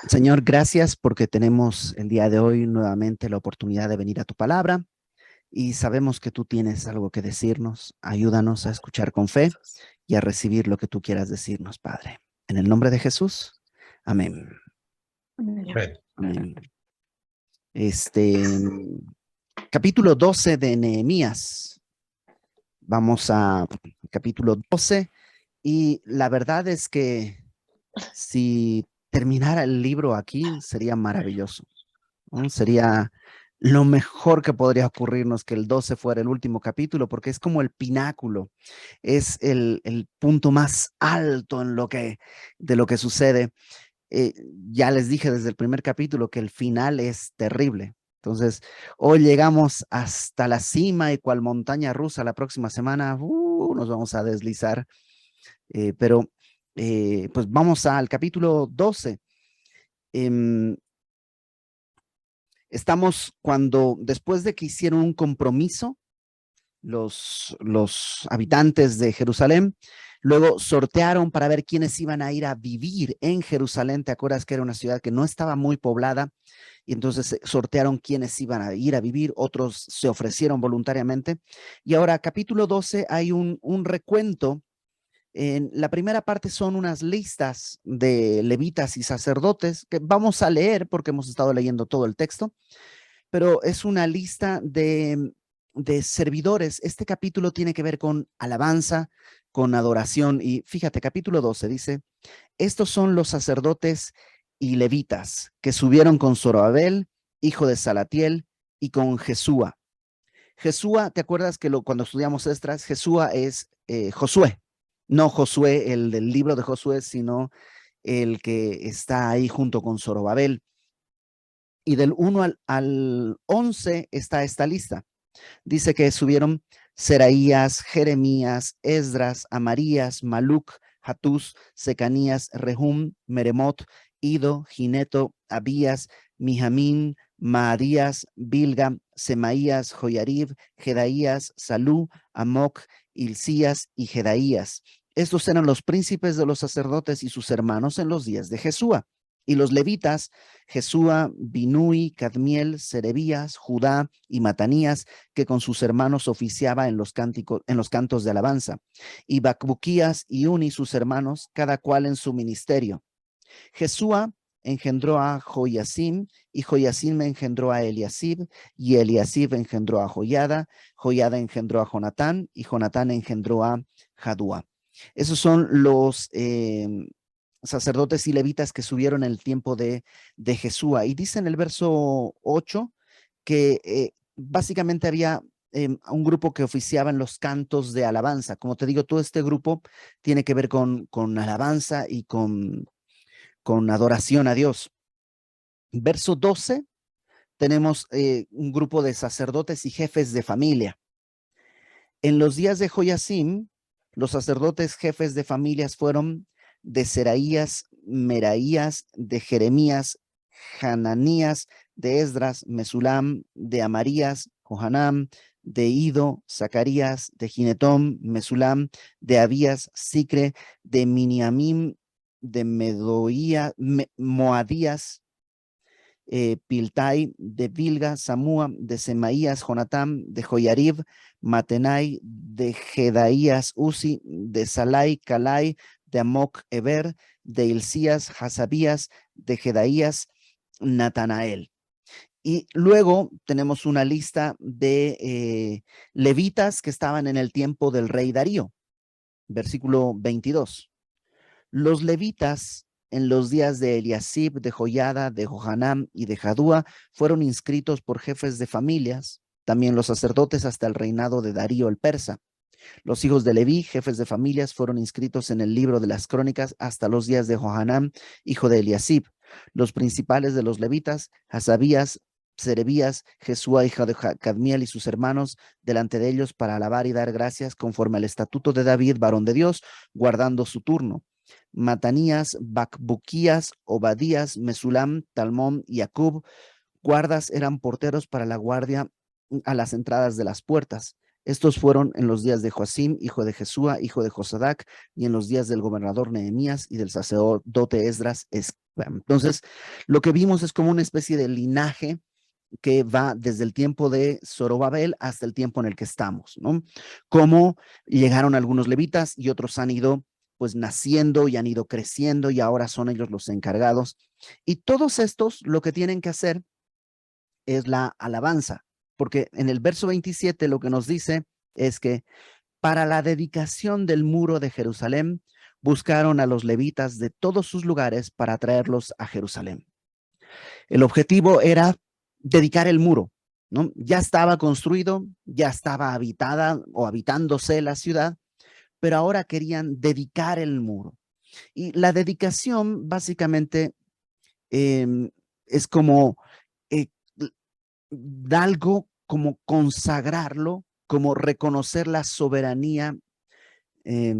Señor, gracias porque tenemos el día de hoy nuevamente la oportunidad de venir a tu palabra y sabemos que tú tienes algo que decirnos. Ayúdanos a escuchar con fe y a recibir lo que tú quieras decirnos, Padre. En el nombre de Jesús. Amén. Amén. Amén. Capítulo 12 de Nehemías. Vamos a capítulo 12 y la verdad es que si terminara el libro aquí sería maravilloso, ¿no? Sería lo mejor que podría ocurrirnos que el 12 fuera el último capítulo, porque es como el pináculo, es el punto más alto de lo que sucede. Ya les dije desde el primer capítulo que el final es terrible. Entonces, hoy llegamos hasta la cima y cual montaña rusa la próxima semana, nos vamos a deslizar. Pero pues vamos al capítulo 12. Estamos después de que hicieron un compromiso, los habitantes de Jerusalén, luego sortearon para ver quiénes iban a ir a vivir en Jerusalén. ¿Te acuerdas que era una ciudad que no estaba muy poblada? Y entonces sortearon quiénes iban a ir a vivir, otros se ofrecieron voluntariamente. Y ahora, capítulo 12, hay un recuento. En la primera parte son unas listas de levitas y sacerdotes que vamos a leer porque hemos estado leyendo todo el texto, pero es una lista de servidores. Este capítulo tiene que ver con alabanza, con adoración. Y fíjate, capítulo 12 dice, estos son los sacerdotes y levitas que subieron con Zorobabel, hijo de Salatiel, y con Jesúa. Jesúa, ¿te acuerdas que cuando estudiamos Esdras, Jesúa es Josué? No Josué, el del libro de Josué, sino el que está ahí junto con Zorobabel. Y del 1 al 11 está esta lista. Dice que subieron Seraías, Jeremías, Esdras, Amarías, Maluc, Hatús, Secanías, Rehum, Meremot, Ido, Gineto, Abías, Mijamín, Maadías, Bilga, Semaías, Joyarib, Jedaías, Salú, Amoc, Hilcías y Jedaías. Estos eran los príncipes de los sacerdotes y sus hermanos en los días de Jesúa. Y los levitas, Jesúa, Binui, Cadmiel, Serebías, Judá y Matanías, que con sus hermanos oficiaba en los cantos de alabanza. Y Bacbuquías y Uni, sus hermanos, cada cual en su ministerio. Jesúa engendró a Joyasim, y Joyasim engendró a Eliasib, y Eliasib engendró a Joyada, Joyada engendró a Jonatán, y Jonatán engendró a Jadúa. Esos son los sacerdotes y levitas que subieron en el tiempo de Jesúa. Y dice en el verso 8 que básicamente había un grupo que oficiaba en los cantos de alabanza. Como te digo, todo este grupo tiene que ver con alabanza y con adoración a Dios. Verso 12, tenemos un grupo de sacerdotes y jefes de familia. En los días de Joyasim, los sacerdotes jefes de familias fueron de Seraías, Meraías, de Jeremías, Hananías, de Esdras, Mesulam, de Amarías, Johanam, de Ido, Zacarías, de Ginetón, Mesulam, de Abías, Sicre, de Miniamim, de Moadías, Piltai, de Bilga, Samúa, de Semaías, Jonatán, de Joyarib, Matenai, de Jedaías, Uzi, de Salai, Calai, de Amoc, Eber, de Hilcías, Hasabías, de Jedaías, Natanael. Y luego tenemos una lista de levitas que estaban en el tiempo del rey Darío, versículo 22. Los levitas en los días de Eliasib, de Joyada, de Johanam y de Jadúa fueron inscritos por jefes de familias, también los sacerdotes hasta el reinado de Darío el persa. Los hijos de Leví, jefes de familias, fueron inscritos en el libro de las crónicas hasta los días de Johanam, hijo de Eliasib. Los principales de los levitas, Hasabías, Serebías, Jesúa, hija de Cadmiel y sus hermanos, delante de ellos para alabar y dar gracias conforme al estatuto de David, varón de Dios, guardando su turno. Matanías, Bacbuquías, Obadías, Mesulam, Talmón y Acub, guardas eran porteros para la guardia a las entradas de las puertas. Estos fueron en los días de Joacim, hijo de Jesúa, hijo de Josadac, y en los días del gobernador Nehemías y del sacerdote Esdras. Entonces, lo que vimos es como una especie de linaje que va desde el tiempo de Zorobabel hasta el tiempo en el que estamos, ¿no? Cómo llegaron algunos levitas y otros han ido pues naciendo y han ido creciendo y ahora son ellos los encargados. Y todos estos lo que tienen que hacer es la alabanza, porque en el verso 27 lo que nos dice es que para la dedicación del muro de Jerusalén buscaron a los levitas de todos sus lugares para traerlos a Jerusalén. El objetivo era dedicar el muro, ¿no? Ya estaba construido, ya estaba habitada o habitándose la ciudad, pero ahora querían dedicar el muro. Y la dedicación básicamente es como eh, algo como consagrarlo, como reconocer la soberanía. Eh,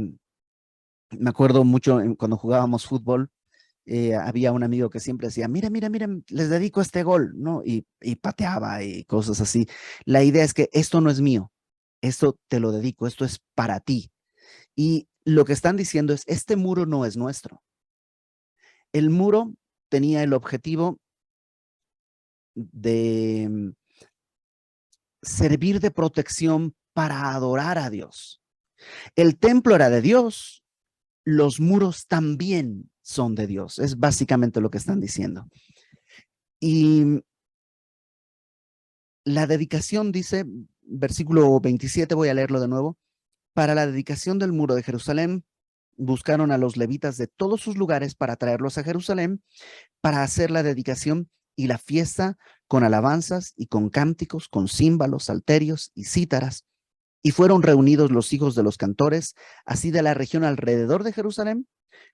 Me acuerdo mucho cuando jugábamos fútbol, había un amigo que siempre decía, mira, mira, mira, les dedico este gol, ¿no? Y pateaba y cosas así. La idea es que esto no es mío, esto te lo dedico, esto es para ti. Y lo que están diciendo es, este muro no es nuestro. El muro tenía el objetivo de servir de protección para adorar a Dios. El templo era de Dios, los muros también son de Dios. Es básicamente lo que están diciendo. Y la dedicación dice, versículo 27, voy a leerlo de nuevo. Para la dedicación del muro de Jerusalén, buscaron a los levitas de todos sus lugares para traerlos a Jerusalén, para hacer la dedicación y la fiesta con alabanzas y con cánticos, con címbalos, salterios y cítaras. Y fueron reunidos los hijos de los cantores, así de la región alrededor de Jerusalén,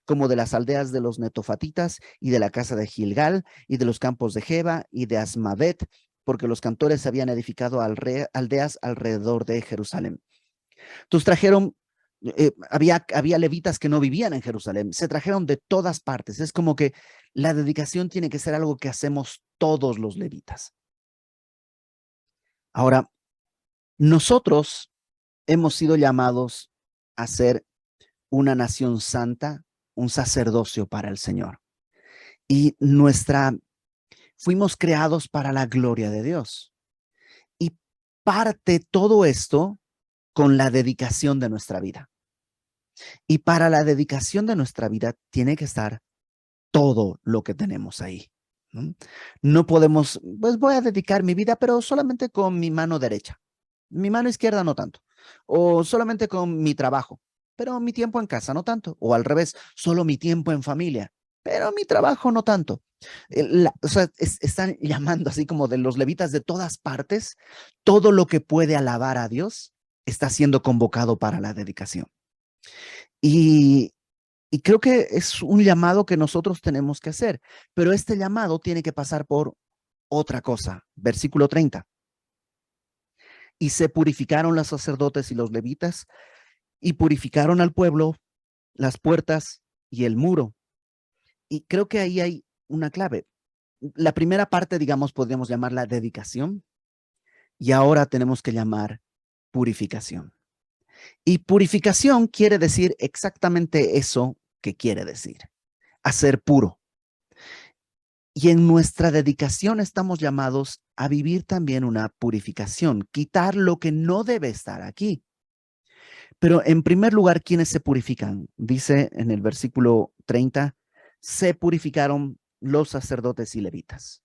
como de las aldeas de los netofatitas y de la casa de Gilgal y de los campos de Geba y de Asmavet, porque los cantores habían edificado aldeas alrededor de Jerusalén. Entonces trajeron, había levitas que no vivían en Jerusalén, se trajeron de todas partes. Es como que la dedicación tiene que ser algo que hacemos todos los levitas. Ahora, nosotros hemos sido llamados a ser una nación santa, un sacerdocio para el Señor. Y fuimos creados para la gloria de Dios. Y parte todo esto con la dedicación de nuestra vida. Y para la dedicación de nuestra vida tiene que estar todo lo que tenemos ahí. ¿No? No podemos, pues voy a dedicar mi vida, pero solamente con mi mano derecha. Mi mano izquierda no tanto. O solamente con mi trabajo, pero mi tiempo en casa no tanto. O al revés, solo mi tiempo en familia, pero mi trabajo no tanto. O sea, están llamando así como de los levitas de todas partes. Todo lo que puede alabar a Dios está siendo convocado para la dedicación. Y, y creo que es un llamado que nosotros tenemos que hacer, pero este llamado tiene que pasar por otra cosa. Versículo 30. Y se purificaron los sacerdotes y los levitas y purificaron al pueblo, las puertas y el muro. Y creo que ahí hay una clave. La primera parte, digamos, podríamos llamarla dedicación y ahora tenemos que llamar purificación. Y purificación quiere decir exactamente eso que quiere decir, hacer puro. Y en nuestra dedicación estamos llamados a vivir también una purificación, quitar lo que no debe estar aquí. Pero en primer lugar, ¿quiénes se purifican? Dice en el versículo 30, se purificaron los sacerdotes y levitas.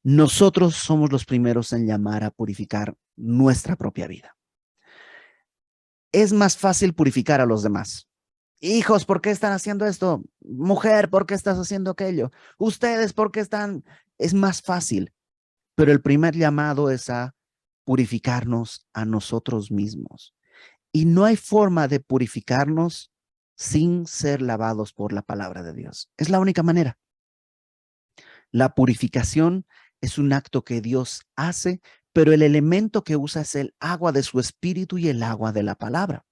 Nosotros somos los primeros en llamar a purificar nuestra propia vida. Es más fácil purificar a los demás. Hijos, ¿por qué están haciendo esto? Mujer, ¿por qué estás haciendo aquello? Ustedes, ¿por qué están? Es más fácil, pero el primer llamado es a purificarnos a nosotros mismos. Y no hay forma de purificarnos sin ser lavados por la palabra de Dios. Es la única manera. La purificación es un acto que Dios hace, pero el elemento que usa es el agua de su espíritu y el agua de la palabra.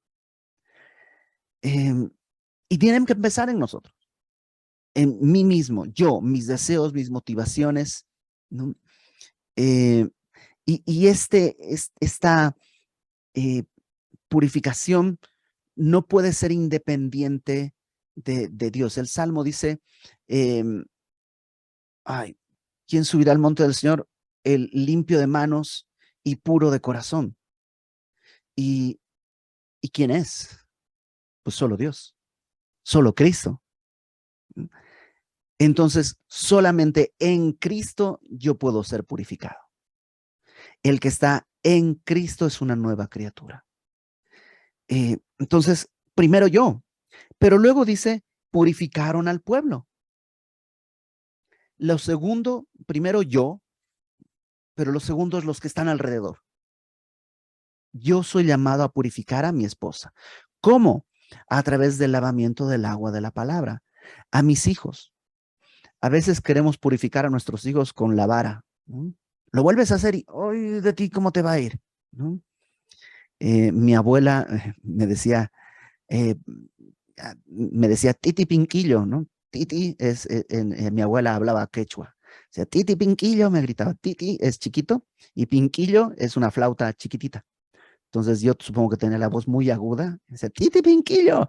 Y tienen que empezar en nosotros, en mí mismo, yo, mis deseos, mis motivaciones, ¿no? Y esta purificación no puede ser independiente de Dios. El Salmo dice, ¿quién subirá al monte del Señor? El limpio de manos y puro de corazón. ¿Y quién es? Pues solo Dios, solo Cristo. Entonces, solamente en Cristo yo puedo ser purificado. El que está en Cristo es una nueva criatura. Entonces, primero yo, pero luego dice, purificaron al pueblo. Lo segundo, primero yo, pero los segundos los que están alrededor. Yo soy llamado a purificar a mi esposa. ¿Cómo? A través del lavamiento del agua de la palabra. A mis hijos. A veces queremos purificar a nuestros hijos con la vara, ¿no? Lo vuelves a hacer y, ¡ay, de ti cómo te va a ir! ¿No? Mi abuela me decía Titi Pinquillo, ¿no? Titi es, mi abuela hablaba quechua. O sea, Titi Pinquillo, me gritaba, Titi es chiquito y Pinquillo es una flauta chiquitita. Entonces yo supongo que tenía la voz muy aguda. Dice, Titi Pinquillo,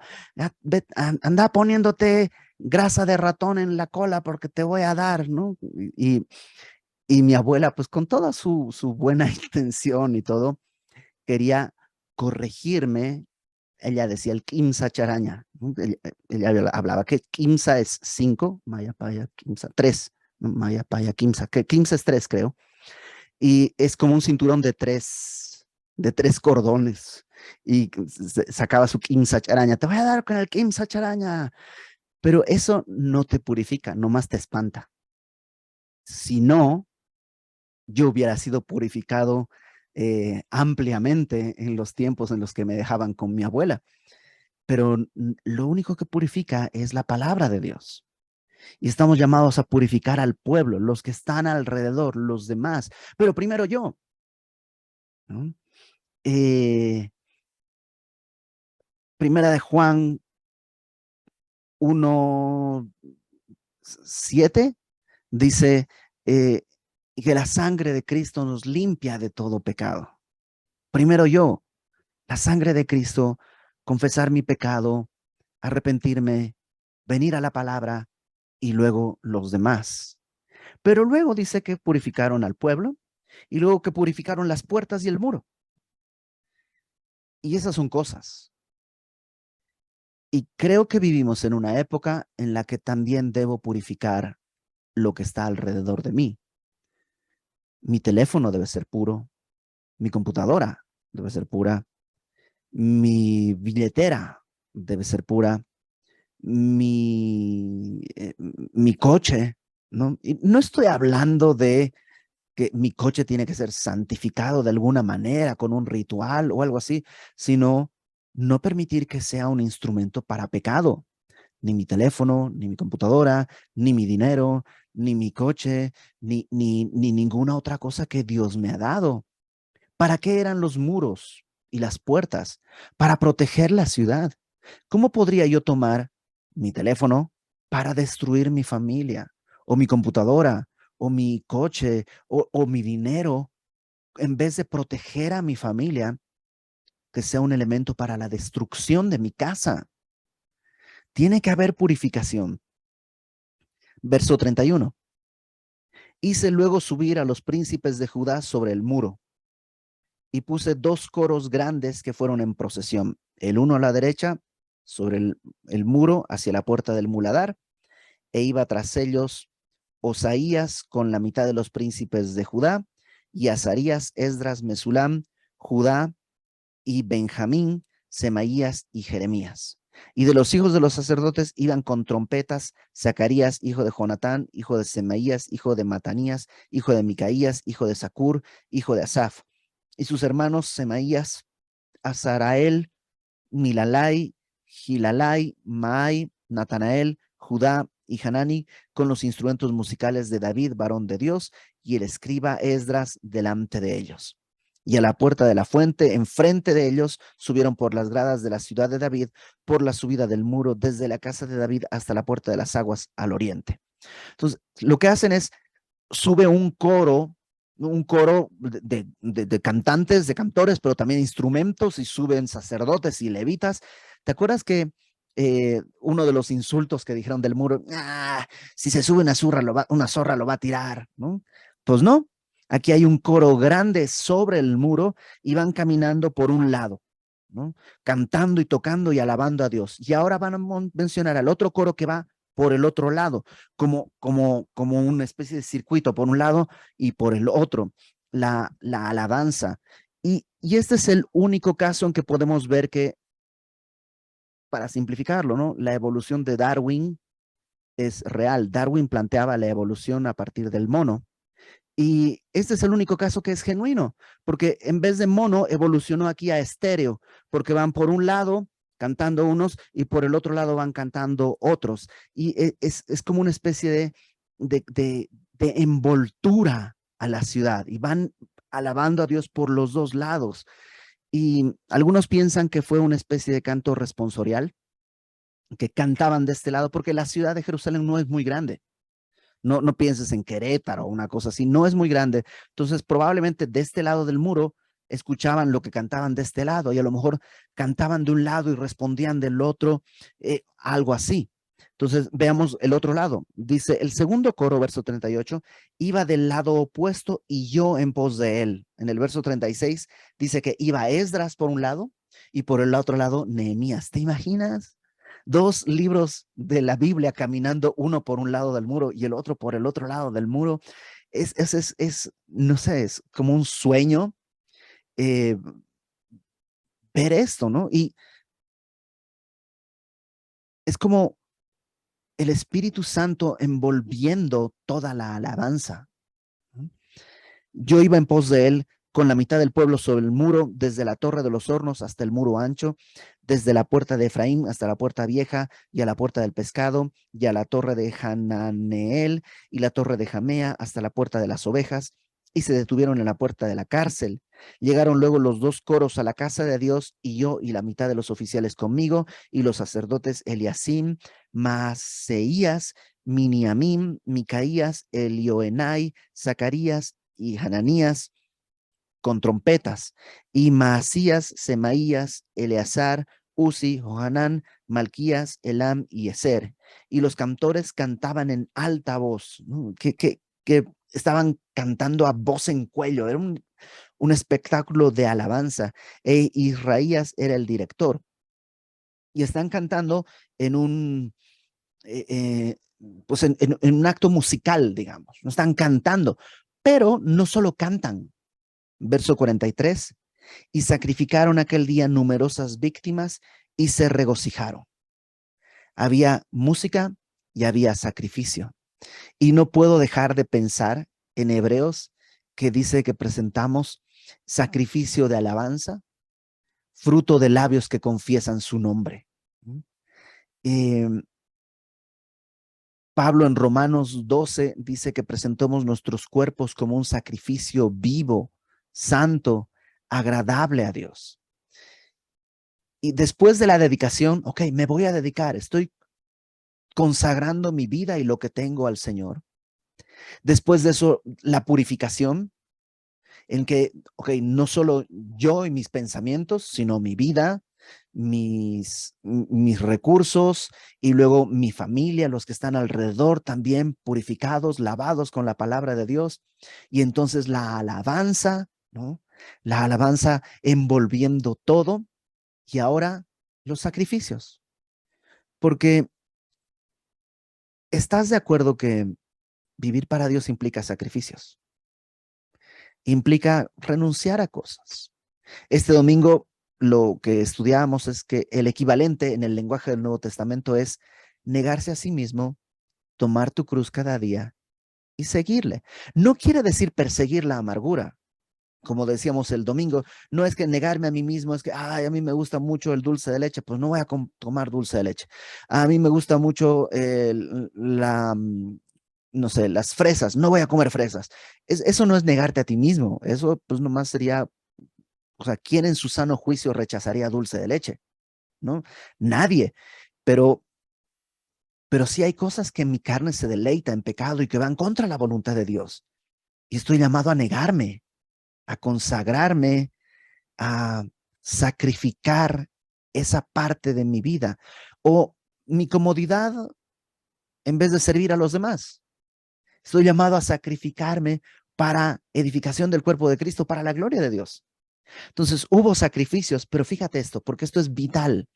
anda poniéndote grasa de ratón en la cola porque te voy a dar, ¿no? Y mi abuela, pues con toda su buena intención y todo, quería corregirme. Ella decía el Kimsa charaña, ¿no? Ella hablaba que Kimsa es 5, Maya, Paya, Kimsa, 3, ¿no? Maya, Paya, Kimsa, que Kimsa es 3, creo. Y es como un cinturón de tres cordones. Y sacaba su Kimsa charaña, te voy a dar con el Kimsa charaña. Pero eso no te purifica, nomás te espanta. Si no, yo hubiera sido purificado ampliamente en los tiempos en los que me dejaban con mi abuela. Pero lo único que purifica es la palabra de Dios. Y estamos llamados a purificar al pueblo, los que están alrededor, los demás. Pero primero yo, ¿no? Primera de Juan 1:7 dice que la sangre de Cristo nos limpia de todo pecado. Primero yo, la sangre de Cristo, confesar mi pecado, arrepentirme, venir a la palabra y luego los demás. Pero luego dice que purificaron al pueblo y luego que purificaron las puertas y el muro. Y esas son cosas. Y creo que vivimos en una época en la que también debo purificar lo que está alrededor de mí. Mi teléfono debe ser puro, mi computadora debe ser pura, mi billetera debe ser pura, mi coche, ¿no? Y no estoy hablando de que mi coche tiene que ser santificado de alguna manera, con un ritual o algo así, sino no permitir que sea un instrumento para pecado. Ni mi teléfono, ni mi computadora, ni mi dinero, ni mi coche, ni ninguna otra cosa que Dios me ha dado. ¿Para qué eran los muros y las puertas? Para proteger la ciudad. ¿Cómo podría yo tomar mi teléfono para destruir mi familia o mi computadora o mi coche o mi dinero en vez de proteger a mi familia, que sea un elemento para la destrucción de mi casa? Tiene que haber purificación. Verso 31. Hice luego subir a los príncipes de Judá sobre el muro y puse 2 coros grandes que fueron en procesión, el uno a la derecha sobre el muro hacia la puerta del muladar, e iba tras ellos Osaías con la mitad de los príncipes de Judá, y Azarías, Esdras, Mesulam, Judá y Benjamín, Semaías y Jeremías. Y de los hijos de los sacerdotes iban con trompetas Zacarías, hijo de Jonatán, hijo de Semaías, hijo de Matanías, hijo de Micaías, hijo de Zacur, hijo de Asaf. Y sus hermanos Semaías, Azarael, Milalai, Gilalai, Maai, Natanael, Judá y Hanani, con los instrumentos musicales de David, varón de Dios, y el escriba Esdras delante de ellos. Y a la puerta de la fuente, enfrente de ellos, subieron por las gradas de la ciudad de David, por la subida del muro, desde la casa de David hasta la puerta de las aguas al oriente. Entonces, lo que hacen es, sube un coro un coro de cantantes, de cantores, pero también instrumentos, y suben sacerdotes y levitas. ¿Te acuerdas que uno de los insultos que dijeron del muro, si se sube una zorra lo va a tirar, ¿no? Pues no, aquí hay un coro grande sobre el muro y van caminando por un lado, ¿no? Cantando y tocando y alabando a Dios. Y ahora van a mencionar al otro coro que va por el otro lado, como una especie de circuito por un lado y por el otro, la alabanza. Y este es el único caso en que podemos ver que, para simplificarlo, ¿no? La evolución de Darwin es real. Darwin planteaba la evolución a partir del mono. Y este es el único caso que es genuino, porque en vez de mono evolucionó aquí a estéreo, porque van por un lado cantando unos y por el otro lado van cantando otros. Y es como una especie de envoltura a la ciudad y van alabando a Dios por los dos lados. Y algunos piensan que fue una especie de canto responsorial, que cantaban de este lado, porque la ciudad de Jerusalén no es muy grande. No pienses en Querétaro o una cosa así, no es muy grande. Entonces, probablemente de este lado del muro escuchaban lo que cantaban de este lado y a lo mejor cantaban de un lado y respondían del otro, algo así. Entonces, veamos el otro lado. Dice, el segundo coro, verso 38, iba del lado opuesto y yo en pos de él. En el verso 36 dice que iba Esdras por un lado y por el otro lado Nehemías. ¿Te imaginas? Dos libros de la Biblia caminando, uno por un lado del muro y el otro por el otro lado del muro. No sé, es como un sueño eh, ver esto, ¿no? Y es como el Espíritu Santo envolviendo toda la alabanza. Yo iba en pos de él con la mitad del pueblo sobre el muro, desde la torre de los hornos hasta el muro ancho, desde la puerta de Efraín hasta la puerta vieja, y a la puerta del pescado, y a la torre de Hananeel, y la torre de Jamea hasta la puerta de las ovejas, y se detuvieron en la puerta de la cárcel. Llegaron luego los dos coros a la casa de Dios, y yo y la mitad de los oficiales conmigo, y los sacerdotes Eliasim, Maaseías, Miniamim, Micaías, Elioenai, Zacarías y Hananías con trompetas, y Maasías, Semaías, Eleazar, Uzi, Johanán, Malquías, Elam y Eser. Y los cantores cantaban en alta voz, ¿no? Que estaban cantando a voz en cuello. Era un espectáculo de alabanza. Israías era el director. Y están cantando en un, eh, eh, pues en un acto musical, digamos. No están cantando, pero no solo cantan. Verso 43, y sacrificaron aquel día numerosas víctimas y se regocijaron. Había música y había sacrificio. Y no puedo dejar de pensar en Hebreos, que dice que presentamos sacrificio de alabanza, fruto de labios que confiesan su nombre. Eh, Pablo en Romanos 12 dice que presentamos nuestros cuerpos como un sacrificio vivo, santo, agradable a Dios. Y después de la dedicación, ok, me voy a dedicar, estoy consagrando mi vida y lo que tengo al Señor. Después de eso, la purificación, en que, ok, no solo yo y mis pensamientos, sino mi vida, mis recursos y luego mi familia, los que están alrededor también purificados, lavados con la palabra de Dios. Y entonces la alabanza, ¿no? La alabanza envolviendo todo, y ahora los sacrificios. Porque ¿estás de acuerdo que vivir para Dios implica sacrificios? Implica renunciar a cosas. Este domingo lo que estudiábamos es que el equivalente en el lenguaje del Nuevo Testamento es negarse a sí mismo, tomar tu cruz cada día y seguirle. No quiere decir perseguir la amargura. Como decíamos el domingo, no es que negarme a mí mismo, es que, ay, a mí me gusta mucho el dulce de leche, pues no voy a tomar dulce de leche. A mí me gusta mucho no sé, las fresas, no voy a comer fresas. Eso no es negarte a ti mismo, eso pues nomás sería, o sea, ¿quién en su sano juicio rechazaría dulce de leche? ¿No? Nadie, pero, pero sí hay cosas que en mi carne se deleita en pecado y que van contra la voluntad de Dios. Y estoy llamado a negarme, a consagrarme, a sacrificar esa parte de mi vida o mi comodidad en vez de servir a los demás. Estoy llamado a sacrificarme para edificación del cuerpo de Cristo, para la gloria de Dios. Entonces hubo sacrificios, pero fíjate esto, porque esto es vital,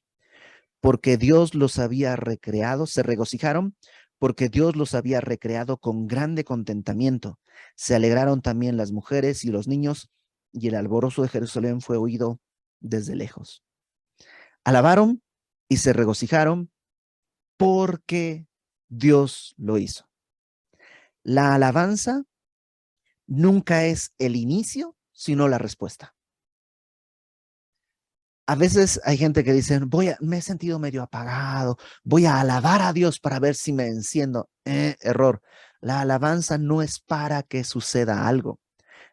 porque Dios los había recreado, se regocijaron, porque Dios los había recreado con grande contentamiento. Se alegraron también las mujeres y los niños, y el alborozo de Jerusalén fue oído desde lejos. Alabaron y se regocijaron porque Dios lo hizo. La alabanza nunca es el inicio, sino la respuesta. A veces hay gente que dice, me he sentido medio apagado, voy a alabar a Dios para ver si me enciendo. Error. La alabanza no es para que suceda algo.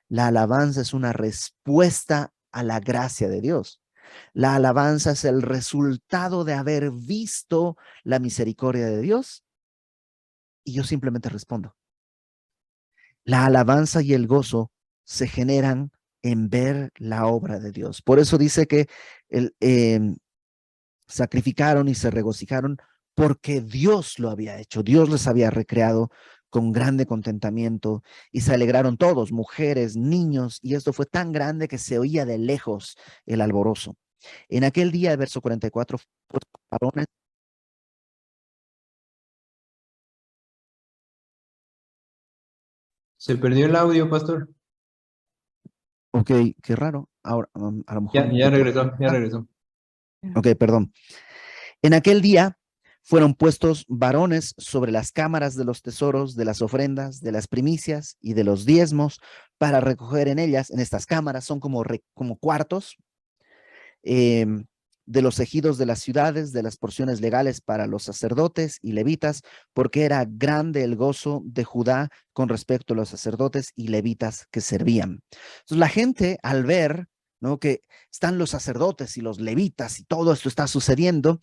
La alabanza es una respuesta a la gracia de Dios. La alabanza es el resultado de haber visto la misericordia de Dios y yo simplemente respondo. La alabanza y el gozo se generan en ver la obra de Dios. Por eso dice que sacrificaron y se regocijaron porque Dios lo había hecho. Dios les había recreado con grande contentamiento y se alegraron todos, mujeres, niños, y esto fue tan grande que se oía de lejos el alborozo. En aquel día, el verso 44, varones. Se perdió el audio, pastor. Ok, qué raro. Ahora, a lo mejor. Ya regresó, ya regresó. Ok, perdón. En aquel día fueron puestos varones sobre las cámaras de los tesoros, de las ofrendas, de las primicias y de los diezmos para recoger en ellas, en estas cámaras, son como cuartos, de los ejidos de las ciudades, de las porciones legales para los sacerdotes y levitas, porque era grande el gozo de Judá con respecto a los sacerdotes y levitas que servían. Entonces la gente al ver, ¿no?, que están los sacerdotes y los levitas y todo esto está sucediendo,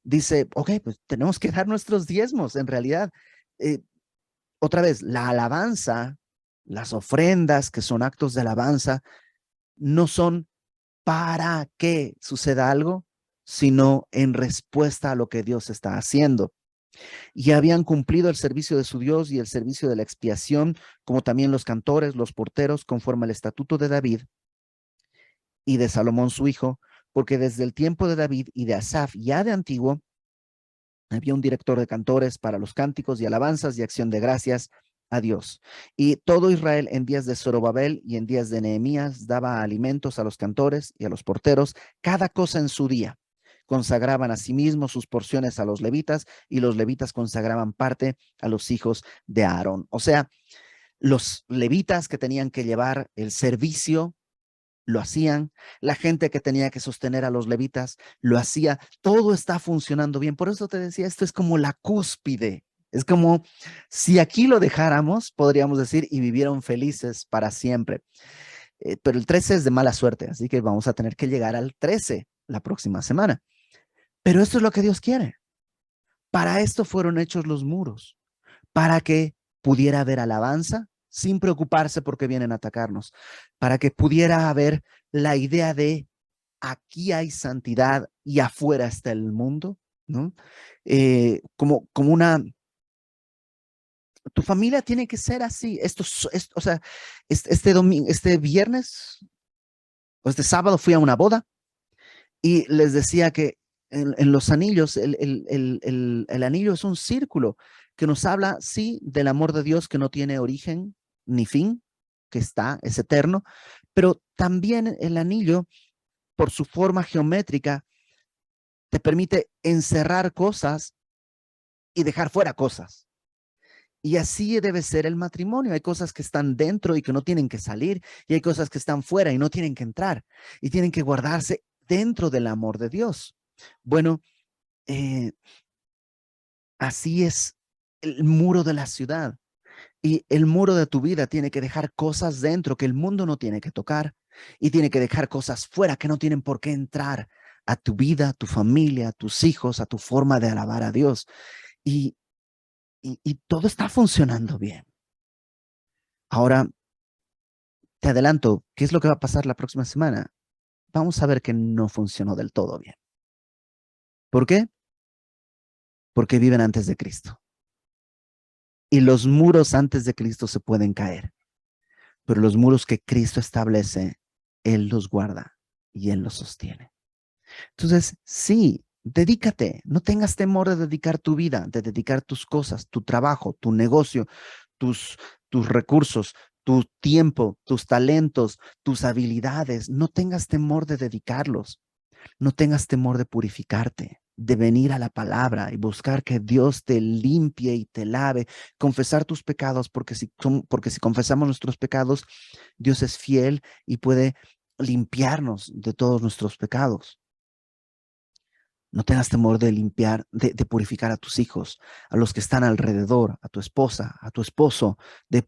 dice, ok, pues tenemos que dar nuestros diezmos. En realidad, otra vez, la alabanza, las ofrendas que son actos de alabanza, no son para que suceda algo, sino en respuesta a lo que Dios está haciendo. Y habían cumplido el servicio de su Dios y el servicio de la expiación, como también los cantores, los porteros, conforme al estatuto de David y de Salomón su hijo, porque desde el tiempo de David y de Asaf, ya de antiguo, había un director de cantores para los cánticos y alabanzas y acción de gracias a Dios. Y todo Israel en días de Zorobabel y en días de Nehemías daba alimentos a los cantores y a los porteros, cada cosa en su día. Consagraban a sí mismos sus porciones a los levitas y los levitas consagraban parte a los hijos de Aarón. O sea, los levitas que tenían que llevar el servicio lo hacían, la gente que tenía que sostener a los levitas lo hacía, todo está funcionando bien. Por eso te decía, esto es como la cúspide, es como si aquí lo dejáramos, podríamos decir, y vivieron felices para siempre. Pero el 13 es de mala suerte, así que vamos a tener que llegar al 13 la próxima semana. Pero esto es lo que Dios quiere. Para esto fueron hechos los muros, para que pudiera haber alabanza sin preocuparse porque vienen a atacarnos, para que pudiera haber la idea de aquí hay santidad y afuera está el mundo, ¿no? Como una, tu familia tiene que ser así. O sea, este viernes o este sábado fui a una boda y les decía que en los anillos, el anillo es un círculo que nos habla, sí, del amor de Dios que no tiene origen ni fin, que es eterno, pero también el anillo, por su forma geométrica, te permite encerrar cosas y dejar fuera cosas. Y así debe ser el matrimonio. Hay cosas que están dentro y que no tienen que salir, y hay cosas que están fuera y no tienen que entrar, y tienen que guardarse dentro del amor de Dios. Bueno, así es el muro de la ciudad. Y el muro de tu vida tiene que dejar cosas dentro que el mundo no tiene que tocar, y tiene que dejar cosas fuera que no tienen por qué entrar a tu vida, a tu familia, a tus hijos, a tu forma de alabar a Dios. Y todo está funcionando bien. Ahora, Te adelanto, ¿qué es lo que va a pasar la próxima semana? Vamos a ver que no funcionó del todo bien. ¿Por qué? Porque viven antes de Cristo. Y los muros antes de Cristo se pueden caer, pero los muros que Cristo establece, Él los guarda y Él los sostiene. Entonces, sí, dedícate, no tengas temor de dedicar tu vida, de dedicar tus cosas, tu trabajo, tu negocio, tus recursos, tu tiempo, tus talentos, tus habilidades. No tengas temor de dedicarlos. No tengas temor de purificarte, de venir a la palabra y buscar que Dios te limpie y te lave, confesar tus pecados, porque si confesamos nuestros pecados, Dios es fiel y puede limpiarnos de todos nuestros pecados. No tengas temor de limpiar, de purificar a tus hijos, a los que están alrededor, a tu esposa, a tu esposo, de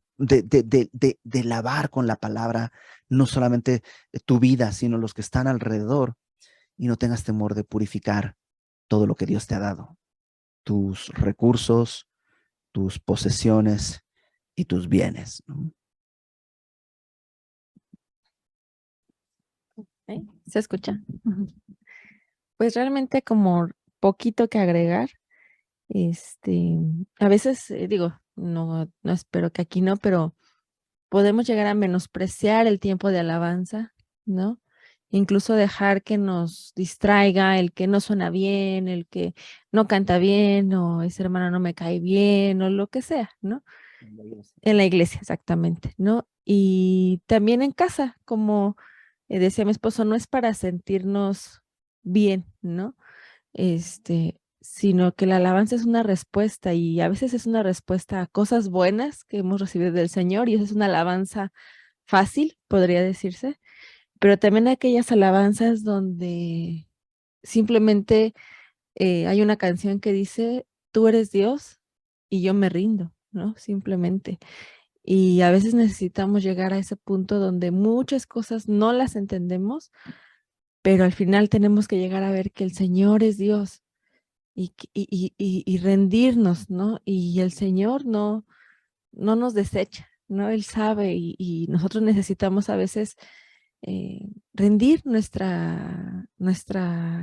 lavar con la palabra, no solamente tu vida, sino los que están alrededor. Y no tengas temor de purificar todo lo que Dios te ha dado, tus recursos, tus posesiones y tus bienes, ¿no? ¿Se escucha? Ujú. Pues realmente como poquito que agregar, a veces digo, no espero que aquí no, pero podemos llegar a menospreciar el tiempo de alabanza, ¿no? Incluso dejar que nos distraiga el que no suena bien, el que no canta bien, o ese hermano no me cae bien, o lo que sea, ¿no? En la iglesia, exactamente, ¿no? Y también en casa, como decía mi esposo, no es para sentirnos bien, ¿no? Sino que la alabanza es una respuesta y a veces es una respuesta a cosas buenas que hemos recibido del Señor y esa es una alabanza fácil, podría decirse, pero también aquellas alabanzas donde simplemente hay una canción que dice, tú eres Dios y yo me rindo, ¿no? Simplemente. Y a veces necesitamos llegar a ese punto donde muchas cosas no las entendemos, pero al final tenemos que llegar a ver que el Señor es Dios y rendirnos, ¿no? Y el Señor no nos desecha, ¿no? Él sabe y nosotros necesitamos a veces rendir nuestra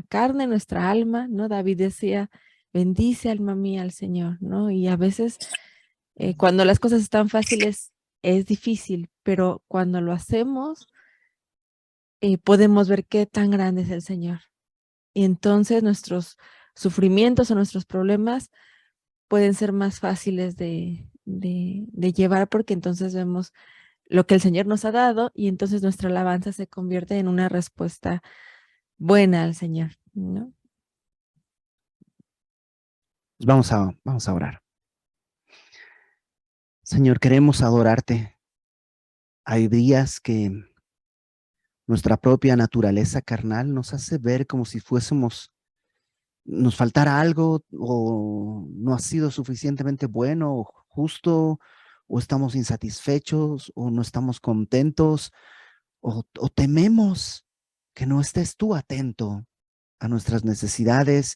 carne, nuestra alma, ¿no? David decía, bendice alma mía al Señor, ¿no? Y a veces cuando las cosas están fáciles es difícil, pero cuando lo hacemos podemos ver qué tan grande es el Señor. Y entonces nuestros sufrimientos o nuestros problemas pueden ser más fáciles de llevar porque entonces vemos lo que el Señor nos ha dado y entonces nuestra alabanza se convierte en una respuesta buena al Señor, ¿no? Pues vamos a orar. Señor, queremos adorarte. Hay días que nuestra propia naturaleza carnal nos hace ver como si nos faltara algo o no ha sido suficientemente bueno o justo o estamos insatisfechos o no estamos contentos o tememos que no estés tú atento a nuestras necesidades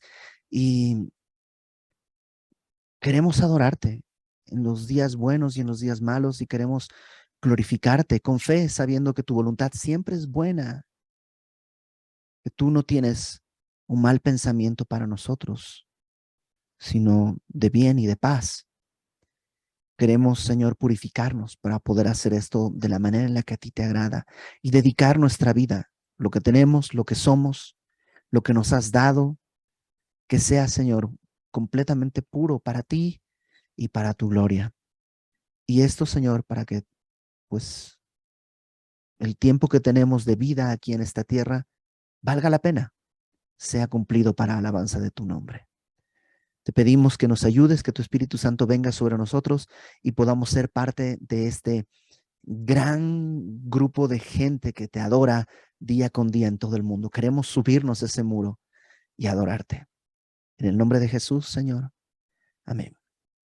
y queremos adorarte en los días buenos y en los días malos y queremos glorificarte con fe, sabiendo que tu voluntad siempre es buena, que tú no tienes un mal pensamiento para nosotros, sino de bien y de paz. Queremos, Señor, purificarnos para poder hacer esto de la manera en la que a ti te agrada y dedicar nuestra vida, lo que tenemos, lo que somos, lo que nos has dado, que sea, Señor, completamente puro para ti y para tu gloria. Y esto, Señor, para que, pues, el tiempo que tenemos de vida aquí en esta tierra valga la pena, sea cumplido para alabanza de tu nombre. Te pedimos que nos ayudes, que tu Espíritu Santo venga sobre nosotros y podamos ser parte de este gran grupo de gente que te adora día con día en todo el mundo. Queremos subirnos ese muro y adorarte. En el nombre de Jesús, Señor. Amén.